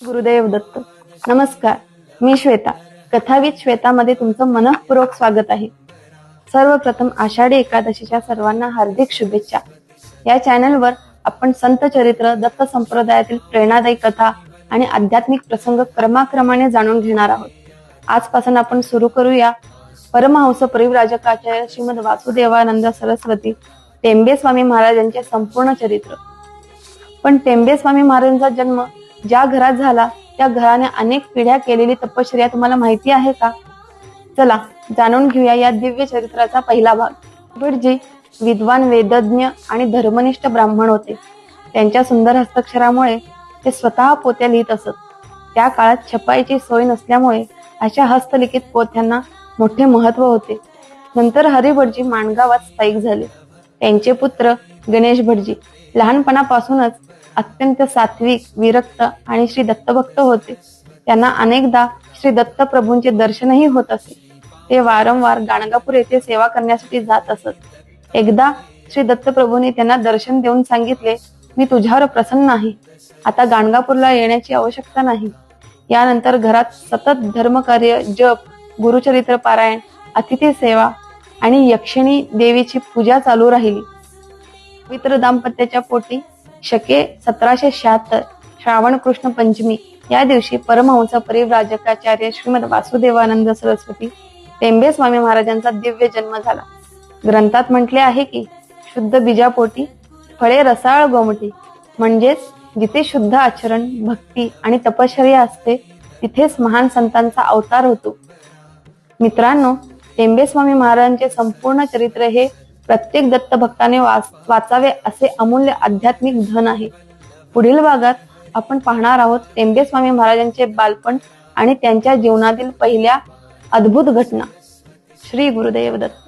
गुरुदेव दत्त. नमस्कार, मी श्वेता. कथाविद श्वेतामध्ये तुमचं मनःपूर्वक स्वागत आहे. सर्वप्रथम आषाढी एकादशीच्या सर्वांना हार्दिक शुभेच्छा. या चॅनलवर आपण संत चरित्र, दत्त संप्रदायातील प्रेरणादायी कथा आणि आध्यात्मिक प्रसंग क्रमाक्रमाने जाणून घेणार आहोत. आजपासून आपण सुरू करूया परमहंस परिव्राजकाचार्य श्रीमद वासुदेवानंद सरस्वती टेंबे स्वामी महाराजांचे संपूर्ण चरित्र. पण टेंबे स्वामी महाराजांचा जन्म ज्या घरात झाला त्या घराने अनेक पिढ्या केलेली तपश्चर्या तुम्हाला माहिती आहे का? चला जाणून घेऊया या दिव्य चरित्राचा पहिला भाग. भटजी विद्वान, वेदज्ञ आणि धर्मनिष्ठ ब्राह्मण होते. त्यांच्या सुंदर हस्ताक्षरामुळे ते स्वतः पोत्या लिहित असत. त्या काळात छपाईची सोय नसल्यामुळे अशा हस्तलिखित पोथ्यांना मोठे महत्व होते. नंतर हरिभटजी माणगावात स्थायिक झाले. त्यांचे पुत्र गणेश भटजी लहानपणापासूनच अत्यंत सात्विक, विरक्त आणि श्री दत्तभक्त होते. त्यांना अनेकदा श्री दत्त प्रभूंचे दर्शनही होत असे. ते वारंवार गाणगापूर येथे सेवा करण्यासाठी जात असत. एकदा श्री दत्त प्रभूंनी त्यांना दर्शन देऊन सांगितले, मी तुझ्यावर प्रसन्न आहे. आता गाणगापूरला येण्याची आवश्यकता नाही. यानंतर घरात सतत धर्मकार्य, जप, गुरुचरित्र पारायण, अतिथी सेवा आणि यक्षिणी देवीची पूजा चालू राहिली. पवित्र दाम्पत्याच्या पोटी शके 1776 श्रावण कृष्ण पंचमी या दिवशी परमहंस परिव्राजकाचार्य श्रीमद वासुदेवानंद सरस्वती टेंबे स्वामी महाराजांचा दिव्य जन्म झाला. ग्रंथात म्हटले आहे की शुद्ध बीजापोटी फळे रसाळ गोमटी, म्हणजेच जिथे शुद्ध आचरण, भक्ती आणि तपश्चर्या असते तिथेच महान संतांचा अवतार होतो. मित्रांनो, टेंबे स्वामी महाराजांचे संपूर्ण चरित्र हे प्रत्येक दत्त भक्ताने वाचावे असे अमूल्य आध्यात्मिक धन आहे. पुढील भागात आपण पाहणार आहोत टेंबे स्वामी महाराजांचे बालपण आणि त्यांच्या जीवनातील पहिल्या अद्भुत घटना. श्री गुरुदेव दत्त.